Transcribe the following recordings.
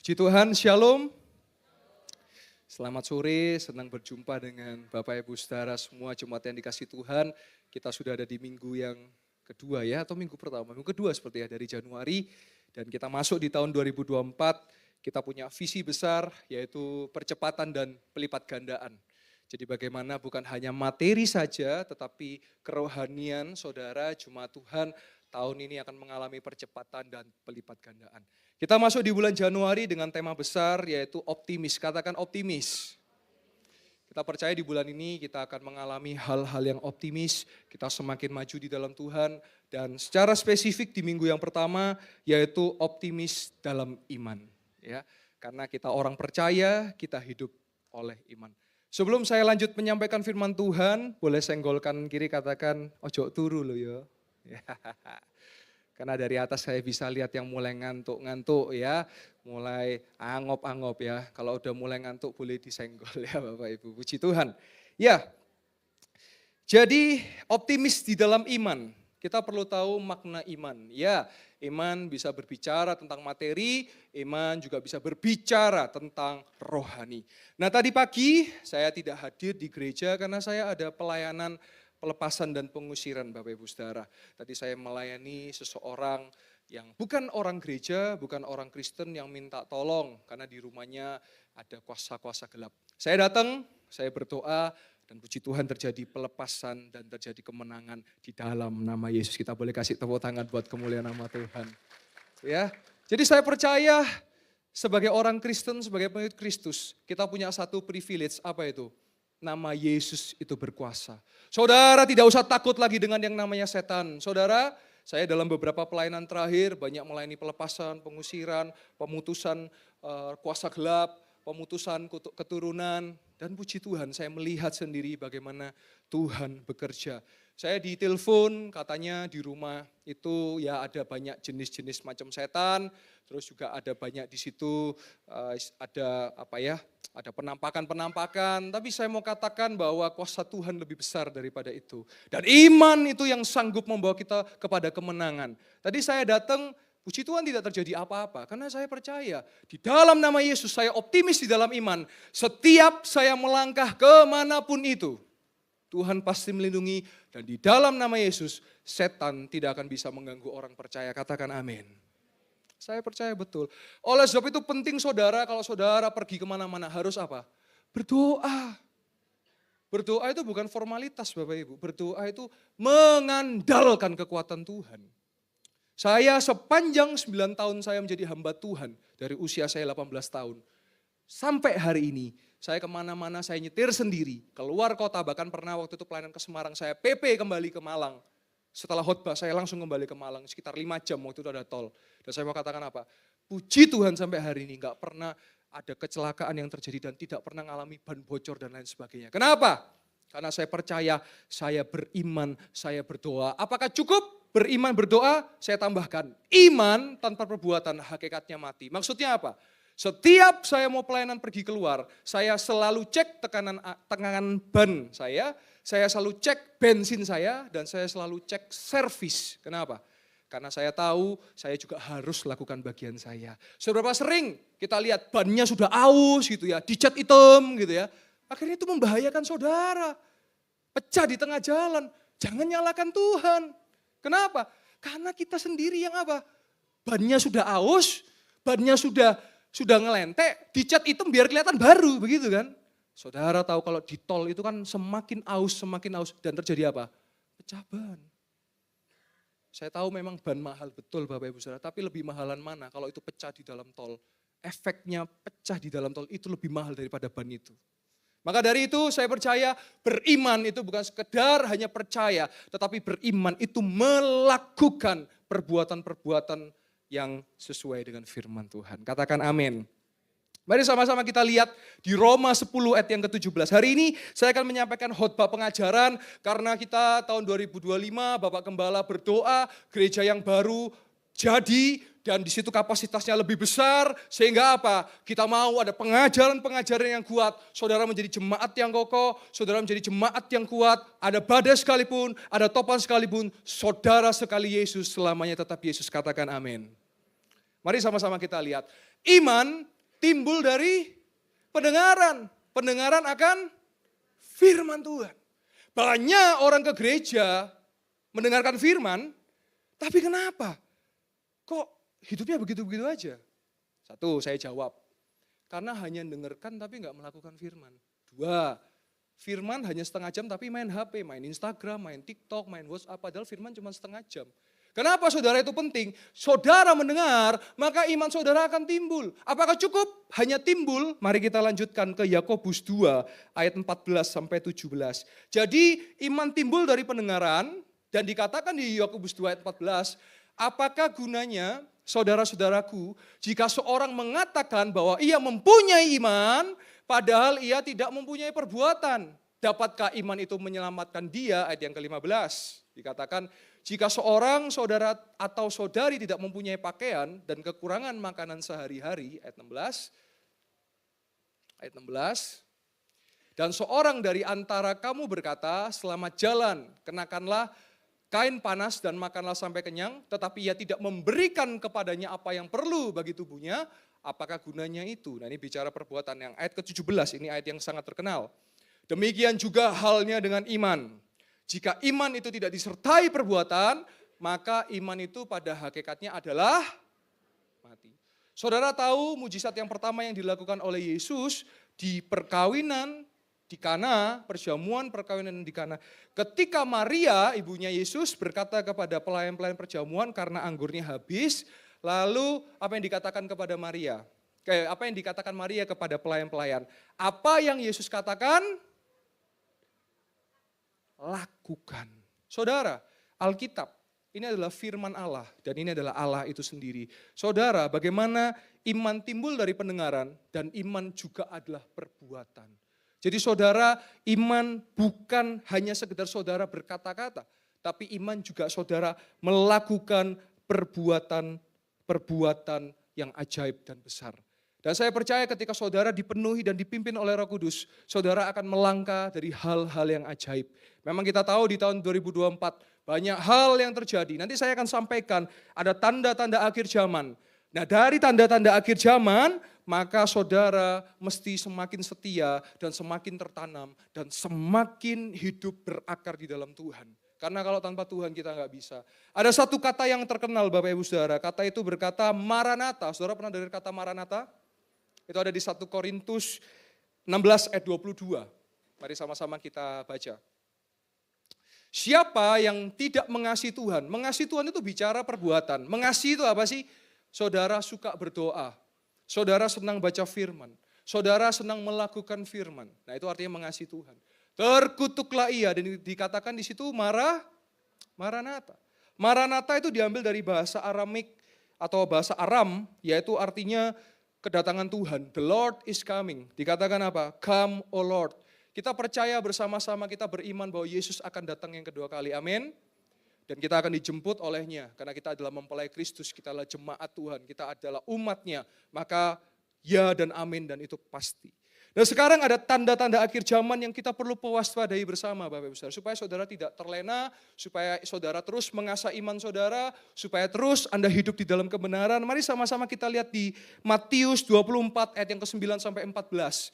Puji Tuhan, Shalom. Selamat sore, senang berjumpa dengan Bapak Ibu Saudara semua jemaat yang dikasih Tuhan. Kita sudah ada di minggu yang kedua ya, atau minggu pertama, minggu kedua seperti ya dari Januari. Dan kita masuk di tahun 2024, kita punya visi besar yaitu percepatan dan pelipat gandaan. Jadi bagaimana bukan hanya materi saja, tetapi kerohanian saudara jemaat Tuhan tahun ini akan mengalami percepatan dan pelipat gandaan. Kita masuk di bulan Januari dengan tema besar yaitu optimis. Katakan optimis. Kita percaya di bulan ini kita akan mengalami hal-hal yang optimis. Kita semakin maju di dalam Tuhan. Dan secara spesifik di minggu yang pertama yaitu optimis dalam iman. Ya, karena kita orang percaya, kita hidup oleh iman. Sebelum saya lanjut menyampaikan firman Tuhan, boleh senggolkan kiri katakan ojo turu loh ya. Karena dari atas saya bisa lihat yang mulai ngantuk-ngantuk ya, mulai angop-angop ya. Kalau udah mulai ngantuk boleh disenggol ya Bapak Ibu, puji Tuhan. Ya, jadi optimis di dalam iman, kita perlu tahu makna iman. Ya, iman bisa berbicara tentang materi, iman juga bisa berbicara tentang rohani. Nah tadi pagi saya tidak hadir di gereja karena saya ada pelayanan pelepasan dan pengusiran Bapak Ibu Saudara. Tadi saya melayani seseorang yang bukan orang gereja, bukan orang Kristen yang minta tolong karena di rumahnya ada kuasa-kuasa gelap. Saya datang, saya berdoa dan puji Tuhan terjadi pelepasan dan terjadi kemenangan di dalam nama Yesus. Kita boleh kasih tepuk tangan buat kemuliaan nama Tuhan. Ya, jadi saya percaya sebagai orang Kristen, sebagai pengikut Kristus, kita punya satu privilege, apa itu? Nama Yesus itu berkuasa. Saudara tidak usah takut lagi dengan yang namanya setan. Saudara, saya dalam beberapa pelayanan terakhir banyak melayani pelepasan, pengusiran, pemutusan kuasa gelap, pemutusan keturunan. Dan puji Tuhan saya melihat sendiri bagaimana Tuhan bekerja. Saya ditelepon katanya di rumah itu ya ada banyak jenis-jenis macam setan. Terus juga ada banyak di situ ada ada penampakan-penampakan. Tapi saya mau katakan bahwa kuasa Tuhan lebih besar daripada itu. Dan iman itu yang sanggup membawa kita kepada kemenangan. Tadi saya datang, puji Tuhan tidak terjadi apa-apa. Karena saya percaya di dalam nama Yesus saya optimis di dalam iman. Setiap saya melangkah kemanapun itu, Tuhan pasti melindungi. Dan di dalam nama Yesus setan tidak akan bisa mengganggu orang percaya. Katakan amin. Saya percaya betul. Oleh sebab itu penting saudara, kalau saudara pergi kemana-mana harus apa? Berdoa. Berdoa itu bukan formalitas Bapak Ibu. Berdoa itu mengandalkan kekuatan Tuhan. Saya sepanjang 9 tahun saya menjadi hamba Tuhan. Dari usia saya 18 tahun. Sampai hari ini saya kemana-mana saya nyetir sendiri. Keluar kota, bahkan pernah waktu itu pelayanan ke Semarang saya PP kembali ke Malang. Setelah khotbah saya langsung kembali ke Malang, sekitar 5 jam waktu itu ada tol. Dan saya mau katakan apa? Puji Tuhan sampai hari ini gak pernah ada kecelakaan yang terjadi dan tidak pernah mengalami ban bocor dan lain sebagainya. Kenapa? Karena saya percaya, saya beriman, saya berdoa. Apakah cukup beriman berdoa? Saya tambahkan, iman tanpa perbuatan hakikatnya mati. Maksudnya apa? Setiap saya mau pelayanan pergi keluar, saya selalu cek tekanan ban saya selalu cek bensin saya, dan saya selalu cek servis. Kenapa? Karena saya tahu saya juga harus lakukan bagian saya. Seberapa sering kita lihat bannya sudah aus gitu ya, dicat hitam gitu ya. Akhirnya itu membahayakan saudara. Pecah di tengah jalan. Jangan nyalakan Tuhan. Kenapa? Karena kita sendiri yang apa? Bannya sudah aus, bannya sudah ngelentek, dicat hitam biar kelihatan baru, begitu kan? Saudara tahu kalau di tol itu kan semakin aus dan terjadi apa? Pecah ban. Saya tahu memang ban mahal betul Bapak Ibu Saudara, tapi lebih mahalan mana kalau itu pecah di dalam tol. Efeknya pecah di dalam tol itu lebih mahal daripada ban itu. Maka dari itu saya percaya beriman itu bukan sekedar hanya percaya, tetapi beriman itu melakukan perbuatan-perbuatan yang sesuai dengan firman Tuhan. Katakan amin. Mari sama-sama kita lihat di Roma 10 ayat yang ke-17. Hari ini saya akan menyampaikan khotbah pengajaran karena kita tahun 2025 Bapak Gembala berdoa gereja yang baru jadi dan di situ kapasitasnya lebih besar sehingga apa? Kita mau ada pengajaran-pengajaran yang kuat, saudara menjadi jemaat yang kokoh, saudara menjadi jemaat yang kuat, ada badai sekalipun, ada topan sekalipun, saudara sekali Yesus selamanya tetap Yesus. Katakan amin. Mari sama-sama kita lihat. Iman timbul dari pendengaran. Pendengaran akan firman Tuhan. Banyak orang ke gereja mendengarkan firman, tapi kenapa? Kok hidupnya begitu-begitu aja? Satu, saya jawab. Karena hanya dengarkan tapi nggak melakukan firman. Dua, firman hanya setengah jam tapi main HP, main Instagram, main TikTok, main WhatsApp. Padahal firman cuma setengah jam. Kenapa saudara itu penting? Saudara mendengar, maka iman saudara akan timbul. Apakah cukup? Hanya timbul. Mari kita lanjutkan ke Yakobus 2 ayat 14 sampai 17. Jadi iman timbul dari pendengaran dan dikatakan di Yakobus 2 ayat 14, apakah gunanya saudara-saudaraku jika seorang mengatakan bahwa ia mempunyai iman padahal ia tidak mempunyai perbuatan? Dapatkah iman itu menyelamatkan dia? Ayat yang ke-15 dikatakan, jika seorang saudara atau saudari tidak mempunyai pakaian dan kekurangan makanan sehari-hari, ayat 16, dan seorang dari antara kamu berkata, selamat jalan, kenakanlah kain panas dan makanlah sampai kenyang, tetapi ia tidak memberikan kepadanya apa yang perlu bagi tubuhnya, apakah gunanya itu? Nah ini bicara perbuatan yang ayat ke-17, ini ayat yang sangat terkenal. Demikian juga halnya dengan iman. Jika iman itu tidak disertai perbuatan, maka iman itu pada hakikatnya adalah mati. Saudara tahu mujizat yang pertama yang dilakukan oleh Yesus di perkawinan di Kana, perjamuan perkawinan di Kana. Ketika Maria, ibunya Yesus, berkata kepada pelayan-pelayan perjamuan karena anggurnya habis, lalu apa yang dikatakan kepada Maria? Apa yang dikatakan Maria kepada pelayan-pelayan? Apa yang Yesus katakan? Lakukan. Saudara, Alkitab ini adalah firman Allah dan ini adalah Allah itu sendiri. Saudara, bagaimana iman timbul dari pendengaran dan iman juga adalah perbuatan. Jadi saudara, iman bukan hanya sekedar saudara berkata-kata, tapi iman juga saudara melakukan perbuatan yang ajaib dan besar. Dan saya percaya ketika saudara dipenuhi dan dipimpin oleh Roh Kudus, saudara akan melangkah dari hal-hal yang ajaib. Memang kita tahu di tahun 2024 banyak hal yang terjadi. Nanti saya akan sampaikan ada tanda-tanda akhir zaman. Nah dari tanda-tanda akhir zaman, maka saudara mesti semakin setia dan semakin tertanam dan semakin hidup berakar di dalam Tuhan. Karena kalau tanpa Tuhan kita nggak bisa. Ada satu kata yang terkenal Bapak Ibu Saudara, kata itu berkata Maranatha. Saudara pernah dengar kata Maranatha? Itu ada di 1 Korintus 16 ayat 22. Mari sama-sama kita baca. Siapa yang tidak mengasihi Tuhan? Mengasihi Tuhan itu bicara perbuatan. Mengasihi itu apa sih? Saudara suka berdoa. Saudara senang baca firman. Saudara senang melakukan firman. Nah itu artinya mengasihi Tuhan. Terkutuklah ia. Dan dikatakan di situ Maranatha. Maranatha itu diambil dari bahasa Aramik atau bahasa Aram. Yaitu artinya kedatangan Tuhan. The Lord is coming. Dikatakan apa? Come, O Lord. Kita percaya bersama-sama, kita beriman bahwa Yesus akan datang yang kedua kali. Amin. Dan kita akan dijemput olehnya. Karena kita adalah mempelai Kristus, kita adalah jemaat Tuhan, kita adalah umatnya. Maka ya dan amin dan itu pasti. Dan sekarang ada tanda-tanda akhir zaman yang kita perlu pewaspadai bersama Bapak Ibu Saudara. Supaya saudara tidak terlena, supaya saudara terus mengasah iman saudara, supaya terus Anda hidup di dalam kebenaran. Mari sama-sama kita lihat di Matius 24 ayat yang ke-9 sampai 14.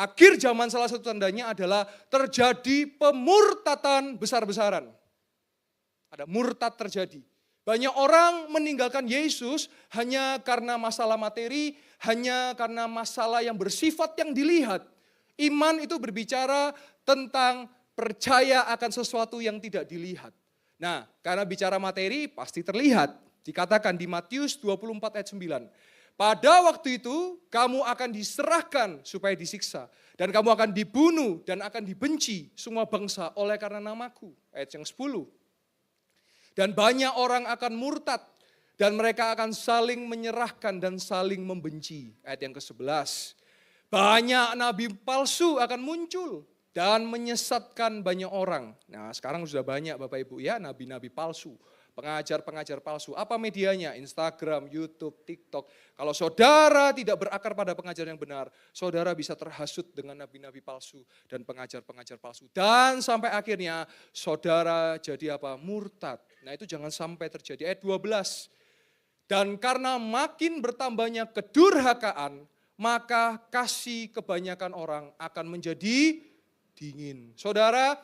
Akhir zaman salah satu tandanya adalah terjadi pemurtatan besar-besaran. Ada murtad terjadi. Banyak orang meninggalkan Yesus hanya karena masalah materi, hanya karena masalah yang bersifat yang dilihat. Iman itu berbicara tentang percaya akan sesuatu yang tidak dilihat. Nah, karena bicara materi pasti terlihat. Dikatakan di Matius 24 ayat 9. Pada waktu itu kamu akan diserahkan supaya disiksa. Dan kamu akan dibunuh dan akan dibenci semua bangsa oleh karena namaku. Ayat yang 10. Dan banyak orang akan murtad dan mereka akan saling menyerahkan dan saling membenci. Ayat yang ke-11. Banyak nabi palsu akan muncul dan menyesatkan banyak orang. Nah sekarang sudah banyak Bapak Ibu ya nabi-nabi palsu. Pengajar-pengajar palsu. Apa medianya? Instagram, YouTube, TikTok. Kalau saudara tidak berakar pada pengajar yang benar, saudara bisa terhasut dengan nabi-nabi palsu dan pengajar-pengajar palsu. Dan sampai akhirnya saudara jadi apa? Murtad. Nah itu jangan sampai terjadi. Ayat 12. Dan karena makin bertambahnya kedurhakaan, maka kasih kebanyakan orang akan menjadi dingin. Saudara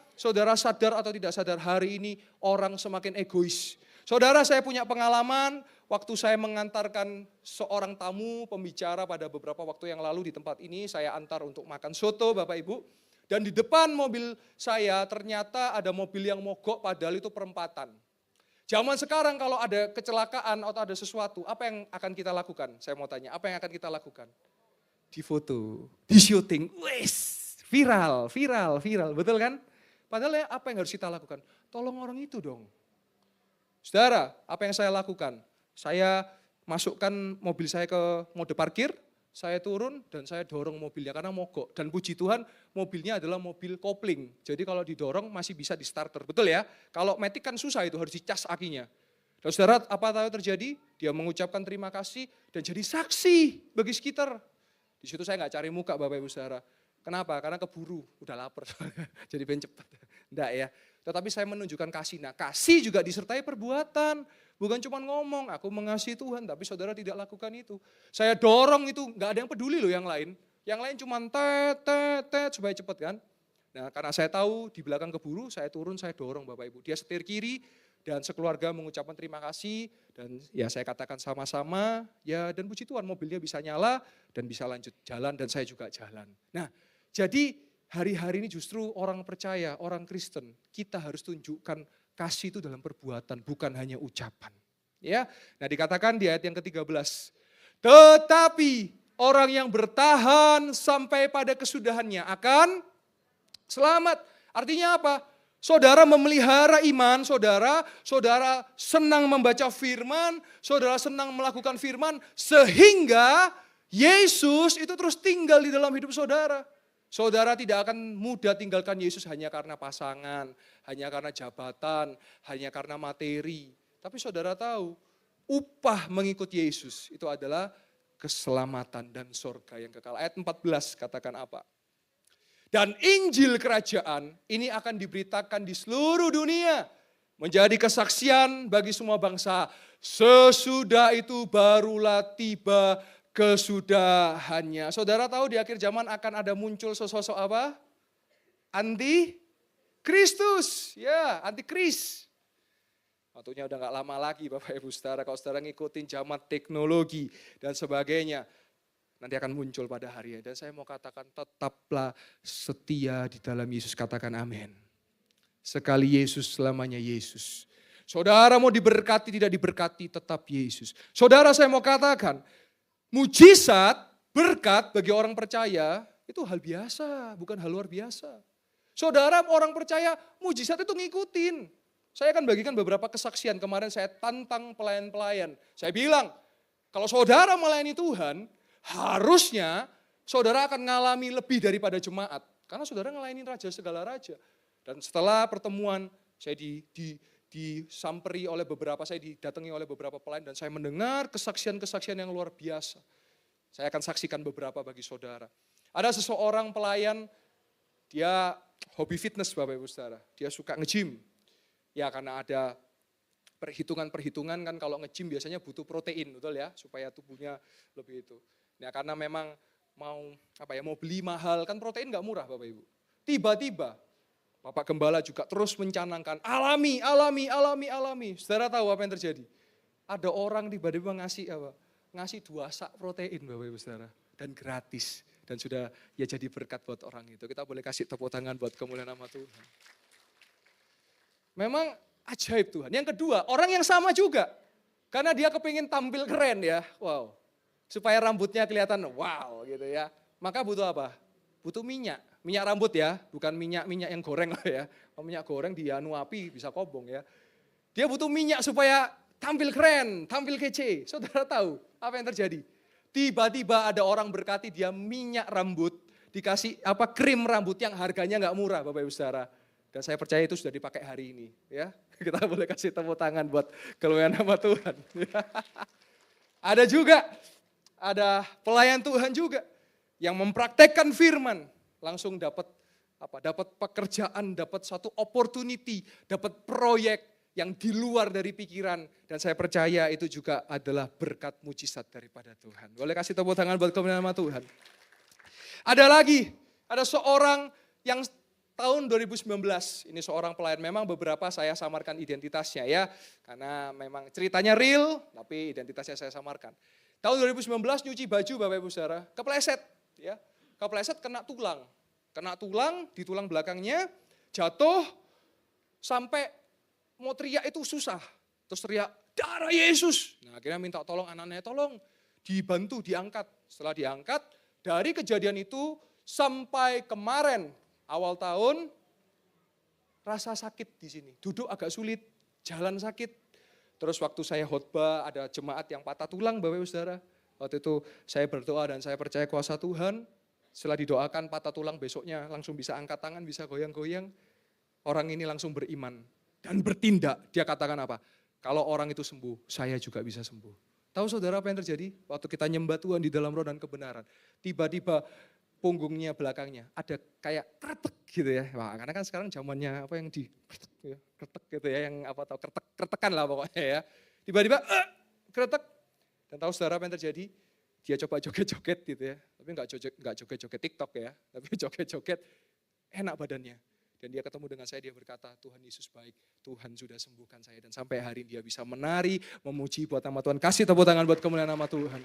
sadar atau tidak sadar hari ini orang semakin egois. Saudara, saya punya pengalaman waktu saya mengantarkan seorang tamu pembicara pada beberapa waktu yang lalu di tempat ini. Saya antar untuk makan soto Bapak Ibu. Dan di depan mobil saya ternyata ada mobil yang mogok padahal itu perempatan. Zaman sekarang kalau ada kecelakaan atau ada sesuatu, apa yang akan kita lakukan? Saya mau tanya, apa yang akan kita lakukan? Difoto, di syuting, wes, viral, betul kan? Padahal apa yang harus kita lakukan? Tolong orang itu dong. Saudara, apa yang saya lakukan? Saya masukkan mobil saya ke mode parkir, saya turun dan saya dorong mobilnya karena mogok. Dan puji Tuhan mobilnya adalah mobil kopling. Jadi kalau didorong masih bisa di starter. Betul ya? Kalau matic kan susah itu harus dicas akinya. Dan saudara apa tahu terjadi? Dia mengucapkan terima kasih dan jadi saksi bagi sekitar. Di situ saya nggak cari muka Bapak Ibu Saudara. Kenapa? Karena keburu, udah lapar. Jadi pengen cepat. Enggak ya. Tetapi saya menunjukkan kasih. Nah kasih juga disertai perbuatan. Bukan cuma ngomong, aku mengasihi Tuhan, tapi saudara tidak lakukan itu. Saya dorong itu, gak ada yang peduli loh yang lain. Yang lain cuma tet, supaya cepat kan. Nah karena saya tahu di belakang keburu, saya turun, saya dorong Bapak Ibu. Dia setir kiri dan sekeluarga mengucapkan terima kasih. Dan ya saya katakan sama-sama, ya dan puji Tuhan mobilnya bisa nyala dan bisa lanjut jalan dan saya juga jalan. Nah jadi hari-hari ini justru orang percaya, orang Kristen, kita harus tunjukkan kasih itu dalam perbuatan, bukan hanya ucapan. Ya, nah dikatakan di ayat yang ke-13. Tetapi orang yang bertahan sampai pada kesudahannya akan selamat. Artinya apa? Saudara memelihara iman, saudara senang membaca firman, saudara senang melakukan firman, sehingga Yesus itu terus tinggal di dalam hidup saudara. Saudara tidak akan mudah tinggalkan Yesus hanya karena pasangan, hanya karena jabatan, hanya karena materi. Tapi saudara tahu, upah mengikut Yesus itu adalah keselamatan dan surga yang kekal. Ayat 14 katakan apa? Dan Injil kerajaan ini akan diberitakan di seluruh dunia. Menjadi kesaksian bagi semua bangsa. Sesudah itu barulah tiba kesudahannya. Saudara tahu di akhir zaman akan ada muncul sosok apa? Anti-Kristus. Ya, anti-Kris. Waktunya udah gak lama lagi Bapak Ibu Saudara. Kalau saudara ngikutin zaman teknologi dan sebagainya. Nanti akan muncul pada hari ini. Dan saya mau katakan tetaplah setia di dalam Yesus. Katakan amin. Sekali Yesus, selamanya Yesus. Saudara mau diberkati, tidak diberkati, tetap Yesus. Saudara saya mau katakan, mujizat, berkat bagi orang percaya itu hal biasa, bukan hal luar biasa. Saudara orang percaya mujizat itu ngikutin. Saya akan bagikan beberapa kesaksian. Kemarin saya tantang pelayan-pelayan. Saya bilang, kalau saudara melayani Tuhan, harusnya saudara akan mengalami lebih daripada jemaat. Karena saudara ngelayani raja segala raja. Dan setelah pertemuan, saya disamperi oleh beberapa, saya didatangi oleh beberapa pelayan dan saya mendengar kesaksian-kesaksian yang luar biasa. Saya akan saksikan beberapa bagi saudara. Ada seseorang pelayan, dia hobi fitness Bapak Ibu Saudara. Dia suka nge-gym. Ya karena ada perhitungan-perhitungan kan kalau nge-gym biasanya butuh protein, betul ya, supaya tubuhnya lebih itu. Nah karena memang mau beli mahal, kan protein gak murah Bapak Ibu. Tiba-tiba Bapak Gembala juga terus mencanangkan, alami. Saudara tahu apa yang terjadi? Ada orang tiba-tiba ngasih 2 sak protein Bapak Ibu Saudara. Dan gratis. Dan sudah ya jadi berkat buat orang itu. Kita boleh kasih tepuk tangan buat kemuliaan nama Tuhan. Memang ajaib Tuhan. Yang kedua, orang yang sama juga. Karena dia kepingin tampil keren ya. Wow. Supaya rambutnya kelihatan wow gitu ya. Maka butuh apa? Butuh minyak. Minyak rambut ya, bukan minyak yang goreng lah ya. Kalau minyak goreng dianu api bisa kobong ya. Dia butuh minyak supaya tampil keren, tampil kece. Saudara tahu apa yang terjadi? Tiba-tiba ada orang berkati dia minyak rambut, dikasih krim rambut yang harganya nggak murah Bapak Ibu Saudara. Dan saya percaya itu sudah dipakai hari ini. Ya, kita boleh kasih tepuk tangan buat kemuliaan nama Tuhan. Ada juga, ada pelayan Tuhan juga yang mempraktekkan firman. Langsung dapat pekerjaan, dapat satu opportunity, dapat proyek yang di luar dari pikiran. Dan saya percaya itu juga adalah berkat mujizat daripada Tuhan. Boleh kasih tepuk tangan buat kemuliaan nama Tuhan. Ada lagi, ada seorang yang tahun 2019, ini seorang pelayan, memang beberapa saya samarkan identitasnya ya. Karena memang ceritanya real, tapi identitasnya saya samarkan. Tahun 2019 nyuci baju Bapak Ibu Saudara, kepleset ya. Kepleset kena tulang di tulang belakangnya, jatuh sampai mau teriak itu susah. Terus teriak, darah Yesus. Nah akhirnya minta tolong anaknya, tolong dibantu, diangkat. Setelah diangkat, dari kejadian itu sampai kemarin, awal tahun, rasa sakit di sini. Duduk agak sulit, jalan sakit. Terus waktu saya khotbah, ada jemaat yang patah tulang Bapak Ibu Saudara. Waktu itu saya berdoa dan saya percaya kuasa Tuhan. Setelah didoakan patah tulang, besoknya langsung bisa angkat tangan, bisa goyang-goyang. Orang ini langsung beriman dan bertindak. Dia katakan apa? Kalau orang itu sembuh, saya juga bisa sembuh. Tahu saudara apa yang terjadi? Waktu kita nyembah Tuhan di dalam roh dan kebenaran. Tiba-tiba punggungnya, belakangnya ada kayak kretek gitu ya. Wah, karena kan sekarang zamannya apa yang di kretek gitu ya, yang apa tahu kretekan lah pokoknya ya. Tiba-tiba kretek. Dan tahu saudara apa yang terjadi? Dia coba joget-joget gitu ya. Tapi enggak joget-joget TikTok ya, tapi joget-joget enak badannya. Dan dia ketemu dengan saya, dia berkata, Tuhan Yesus baik, Tuhan sudah sembuhkan saya. Dan sampai hari ini dia bisa menari, memuji buat nama Tuhan. Kasih tepuk tangan buat kemuliaan nama Tuhan.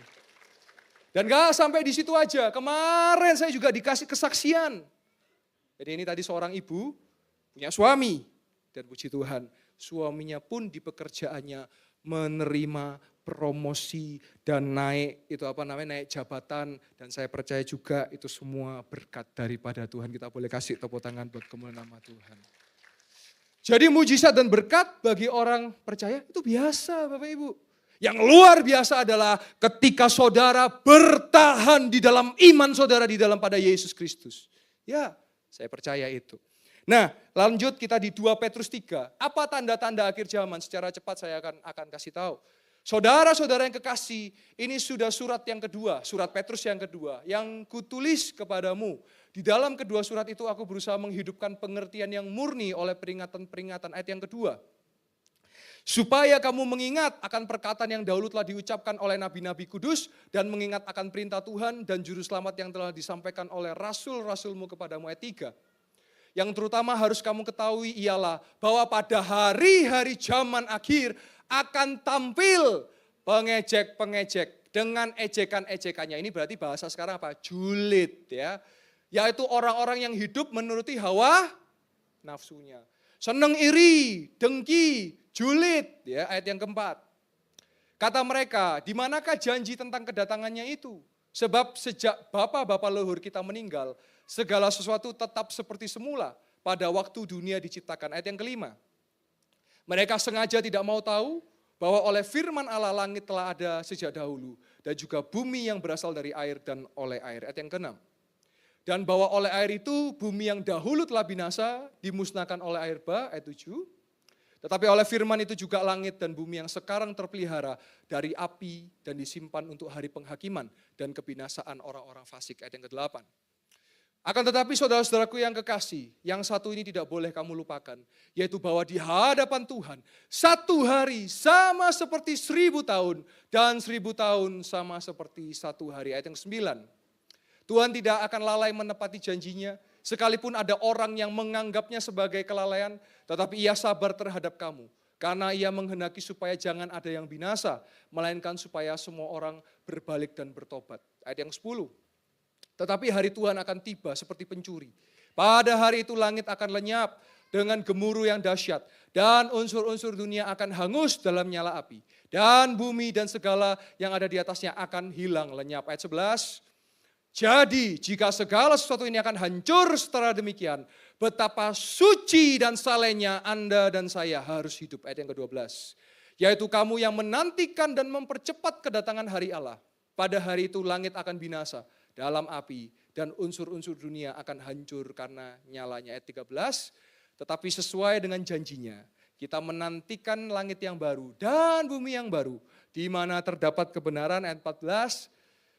Dan gak sampai di situ aja, kemarin saya juga dikasih kesaksian. Jadi ini tadi seorang ibu, punya suami. Dan puji Tuhan, suaminya pun di pekerjaannya menerima promosi dan naik naik jabatan, dan saya percaya juga itu semua berkat daripada Tuhan. Kita boleh kasih tepuk tangan buat kemuliaan nama Tuhan. Jadi mujizat dan berkat bagi orang percaya itu biasa Bapak Ibu. Yang luar biasa adalah ketika saudara bertahan di dalam iman saudara di dalam pada Yesus Kristus. Ya, saya percaya itu. Nah, lanjut kita di 2 Petrus 3. Apa tanda-tanda akhir zaman? Secara cepat saya akan kasih tahu. Saudara-saudara yang kekasih, ini sudah surat yang kedua, surat Petrus yang kedua, yang kutulis kepadamu. Di dalam kedua surat itu aku berusaha menghidupkan pengertian yang murni oleh peringatan-peringatan. Ayat yang kedua. Supaya kamu mengingat akan perkataan yang dahulu telah diucapkan oleh nabi-nabi kudus, dan mengingat akan perintah Tuhan dan juru selamat yang telah disampaikan oleh rasul-rasulmu kepadamu. Ayat 3. Yang terutama harus kamu ketahui ialah bahwa pada hari-hari zaman akhir akan tampil pengejek-pengejek dengan ejekan-ejekannya. Ini berarti bahasa sekarang apa? Julid ya. Yaitu orang-orang yang hidup menuruti hawa nafsunya. Seneng iri, dengki, julid ya, ayat yang keempat. Kata mereka, di manakah janji tentang kedatangannya itu? Sebab sejak bapak-bapak leluhur kita meninggal, segala sesuatu tetap seperti semula pada waktu dunia diciptakan. Ayat yang kelima. Mereka sengaja tidak mau tahu bahwa oleh firman Allah langit telah ada sejak dahulu, dan juga bumi yang berasal dari air dan oleh air. Ayat yang keenam. Dan bahwa oleh air itu bumi yang dahulu telah binasa dimusnahkan oleh air bah. Ayat 7. Tetapi oleh firman itu juga langit dan bumi yang sekarang terpelihara dari api dan disimpan untuk hari penghakiman dan kebinasaan orang-orang fasik. Ayat yang ke-8. Akan tetapi saudara-saudaraku yang kekasih, yang satu ini tidak boleh kamu lupakan, yaitu bahwa di hadapan Tuhan, satu hari sama seperti 1000 tahun, dan 1000 tahun sama seperti satu hari. Ayat yang ke-9. Tuhan tidak akan lalai menepati janjinya, sekalipun ada orang yang menganggapnya sebagai kelalaian, tetapi ia sabar terhadap kamu, karena ia menghendaki supaya jangan ada yang binasa, melainkan supaya semua orang berbalik dan bertobat. Ayat yang 10. Tetapi hari Tuhan akan tiba seperti pencuri. Pada hari itu langit akan lenyap dengan gemuruh yang dahsyat. Dan unsur-unsur dunia akan hangus dalam nyala api. Dan bumi dan segala yang ada di atasnya akan hilang lenyap. Ayat 11. Jadi jika segala sesuatu ini akan hancur secara demikian, betapa suci dan salehnya Anda dan saya harus hidup. Ayat yang ke-12. Yaitu kamu yang menantikan dan mempercepat kedatangan hari Allah. Pada hari itu langit akan binasa dalam api, dan unsur-unsur dunia akan hancur karena nyalanya. Ayat 13, tetapi sesuai dengan janjinya, kita menantikan langit yang baru dan bumi yang baru, di mana terdapat kebenaran. Ayat 14,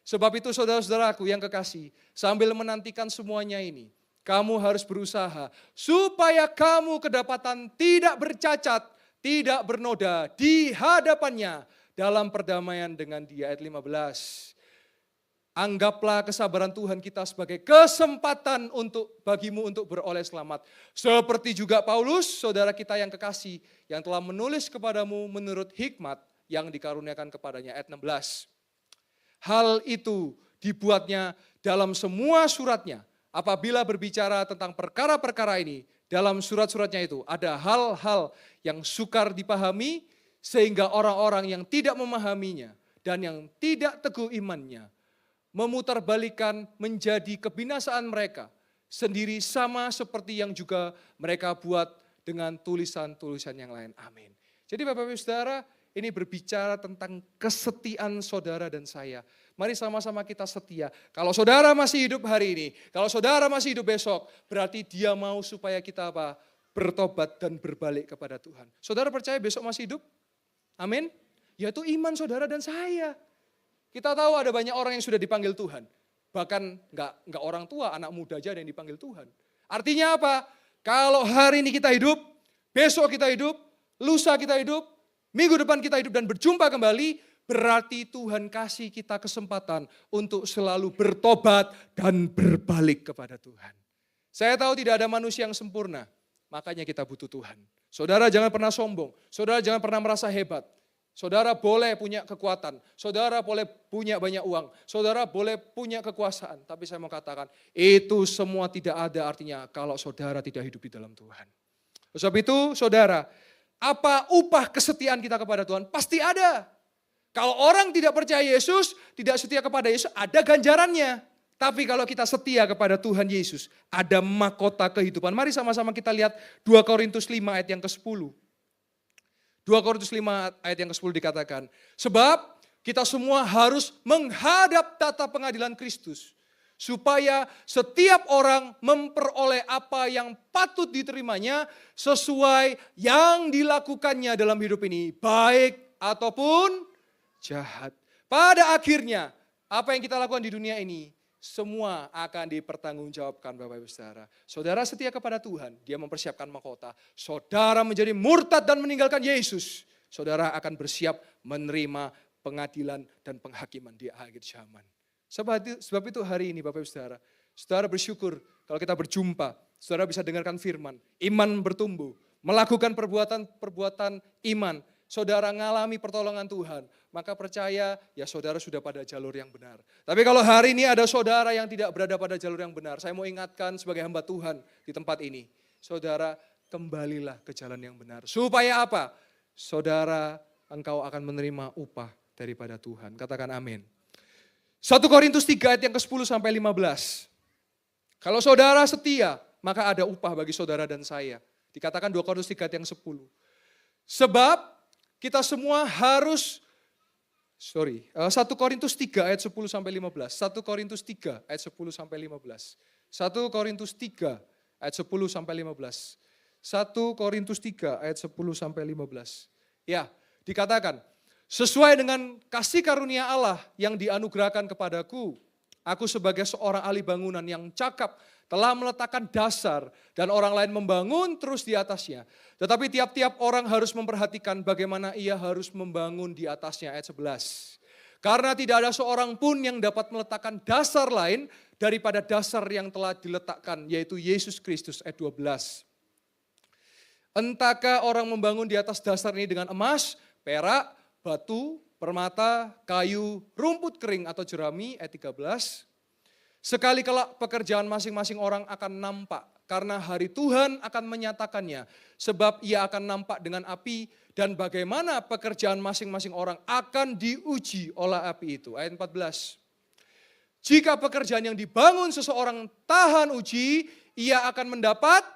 sebab itu saudara-saudaraku yang kekasih, sambil menantikan semuanya ini, kamu harus berusaha supaya kamu kedapatan tidak bercacat tidak bernoda di hadapannya dalam perdamaian dengan Dia. Ayat 15. Anggaplah kesabaran Tuhan kita sebagai kesempatan bagimu untuk beroleh selamat. Seperti juga Paulus, saudara kita yang kekasih, yang telah menulis kepadamu menurut hikmat yang dikaruniakan kepadanya. Ayat 16. Hal itu dibuatnya dalam semua suratnya. Apabila berbicara tentang perkara-perkara ini, dalam surat-suratnya itu ada hal-hal yang sukar dipahami, sehingga orang-orang yang tidak memahaminya dan yang tidak teguh imannya memutarbalikkan menjadi kebinasaan mereka sendiri, sama seperti yang juga mereka buat dengan tulisan-tulisan yang lain. Amin. Jadi Bapak Ibu Saudara, ini berbicara tentang kesetiaan saudara dan saya. Mari sama-sama kita setia. Kalau saudara masih hidup hari ini, kalau saudara masih hidup besok, berarti Dia mau supaya kita apa? Bertobat dan berbalik kepada Tuhan. Saudara percaya besok masih hidup? Amin. Yaitu iman saudara dan saya. Kita tahu ada banyak orang yang sudah dipanggil Tuhan. Bahkan enggak orang tua, anak muda aja ada yang dipanggil Tuhan. Artinya apa? Kalau hari ini kita hidup, besok kita hidup, lusa kita hidup, minggu depan kita hidup dan berjumpa kembali, berarti Tuhan kasih kita kesempatan untuk selalu bertobat dan berbalik kepada Tuhan. Saya tahu tidak ada manusia yang sempurna, makanya kita butuh Tuhan. Saudara jangan pernah sombong, saudara jangan pernah merasa hebat. Saudara boleh punya kekuatan, saudara boleh punya banyak uang, saudara boleh punya kekuasaan. Tapi saya mau katakan, itu semua tidak ada artinya kalau saudara tidak hidup di dalam Tuhan. Sebab itu saudara, apa upah kesetiaan kita kepada Tuhan? Pasti ada. Kalau orang tidak percaya Yesus, tidak setia kepada Yesus, ada ganjarannya. Tapi kalau kita setia kepada Tuhan Yesus, ada mahkota kehidupan. Mari sama-sama kita lihat 2 Korintus 5 ayat yang ke-10. 2 Korintus 5 ayat yang ke-10 dikatakan, sebab kita semua harus menghadap tata pengadilan Kristus, supaya setiap orang memperoleh apa yang patut diterimanya sesuai yang dilakukannya dalam hidup ini, baik ataupun jahat. Pada akhirnya, apa yang kita lakukan di dunia ini, semua akan dipertanggungjawabkan Bapak Ibu Saudara. Saudara setia kepada Tuhan, Dia mempersiapkan mahkota. Saudara menjadi murtad dan meninggalkan Yesus, saudara akan bersiap menerima pengadilan dan penghakiman di akhir zaman. Sebab itu hari ini Bapak Ibu Saudara, saudara bersyukur kalau kita berjumpa, saudara bisa dengarkan firman, iman bertumbuh, melakukan perbuatan iman, saudara ngalami pertolongan Tuhan, maka percaya ya saudara sudah pada jalur yang benar. Tapi kalau hari ini ada saudara yang tidak berada pada jalur yang benar, saya mau ingatkan sebagai hamba Tuhan di tempat ini, saudara kembalilah ke jalan yang benar. Supaya apa? Saudara, engkau akan menerima upah daripada Tuhan. Katakan amin. 1 Korintus 3 ayat yang ke-10 sampai 15. Kalau saudara setia, maka ada upah bagi saudara dan saya. Dikatakan 2 Korintus 3 ayat yang 10. Sebab kita semua harus 1 Korintus 3 ayat 10 sampai 15. 1 Korintus 3 ayat 10 sampai 15. 1 Korintus 3 ayat 10 sampai 15. 1 Korintus 3 ayat 10 sampai 15. Ya, dikatakan, sesuai dengan kasih karunia Allah yang dianugerahkan kepadaku, aku sebagai seorang ahli bangunan yang cakap telah meletakkan dasar dan orang lain membangun terus di atasnya. Tetapi tiap-tiap orang harus memperhatikan bagaimana ia harus membangun di atasnya. Ayat 11. Karena tidak ada seorang pun yang dapat meletakkan dasar lain daripada dasar yang telah diletakkan, yaitu Yesus Kristus. Ayat 12. Entahkah orang membangun di atas dasar ini dengan emas, perak, batu, permata, kayu, rumput kering atau jerami. Ayat 13. Sekali kelak pekerjaan masing-masing orang akan nampak, karena hari Tuhan akan menyatakannya, sebab ia akan nampak dengan api, dan bagaimana pekerjaan masing-masing orang akan diuji oleh api itu. Ayat 14. Jika pekerjaan yang dibangun seseorang tahan uji, ia akan mendapat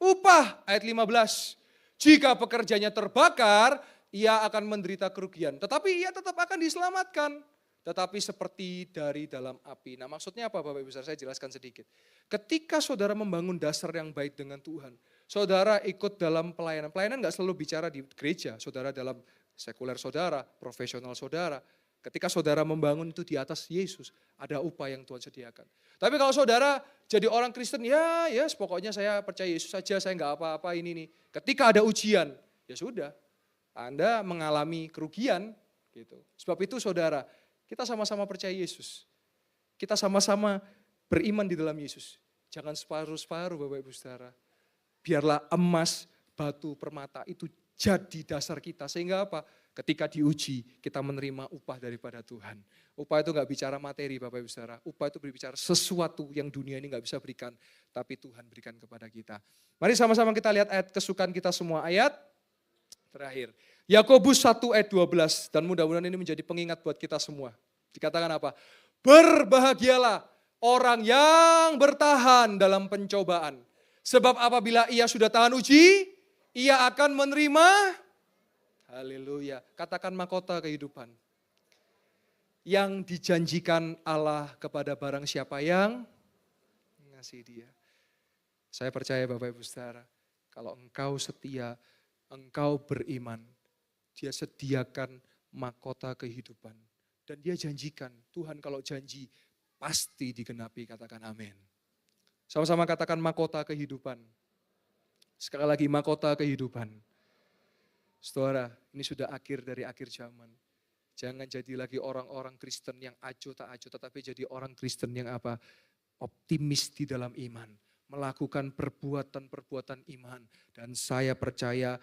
upah. Ayat 15. Jika pekerjaannya terbakar, ia akan menderita kerugian, tetapi ia tetap akan diselamatkan. Tetapi seperti dari dalam api. Nah maksudnya apa Bapak Ibu Saudara? Saya jelaskan sedikit. Ketika saudara membangun dasar yang baik dengan Tuhan, saudara ikut dalam pelayanan. Pelayanan gak selalu bicara di gereja, saudara dalam sekuler saudara, profesional saudara. Ketika saudara membangun itu di atas Yesus, ada upah yang Tuhan sediakan. Tapi kalau saudara jadi orang Kristen, ya pokoknya saya percaya Yesus saja, saya gak apa-apa ini nih. Ketika ada ujian, ya sudah. Anda mengalami kerugian gitu. Sebab itu saudara, kita sama-sama percaya Yesus. Kita sama-sama beriman di dalam Yesus. Jangan separuh-separuh Bapak Ibu Saudara. Biarlah emas, batu, permata itu jadi dasar kita. Sehingga apa? Ketika diuji, kita menerima upah daripada Tuhan. Upah itu gak bicara materi Bapak Ibu Saudara. Upah itu berbicara sesuatu yang dunia ini gak bisa berikan. Tapi Tuhan berikan kepada kita. Mari sama-sama kita lihat ayat kesukaan kita semua. Ayat terakhir. Yakobus 1 ayat 12. Dan mudah-mudahan ini menjadi pengingat buat kita semua. Dikatakan apa? Berbahagialah orang yang bertahan dalam pencobaan. Sebab apabila ia sudah tahan uji, ia akan menerima, haleluya, katakan mahkota kehidupan. Yang dijanjikan Allah kepada barang siapa yang mengasihi dia. Saya percaya Bapak Ibu Saudara, kalau engkau setia, engkau beriman, dia sediakan mahkota kehidupan. Dan dia janjikan, Tuhan kalau janji pasti digenapi, katakan amin. Sama-sama katakan mahkota kehidupan. Sekali lagi mahkota kehidupan. Saudara, ini sudah akhir dari akhir zaman. Jangan jadi lagi orang-orang Kristen yang acuh tak acuh, tetapi jadi orang Kristen yang apa? Optimis di dalam iman. Melakukan perbuatan-perbuatan iman. Dan saya percaya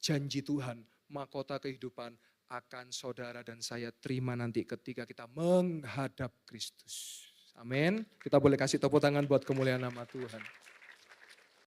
janji Tuhan, mahkota kehidupan akan saudara dan saya terima nanti ketika kita menghadap Kristus. Amin. Kita boleh kasih tepuk tangan buat kemuliaan nama Tuhan.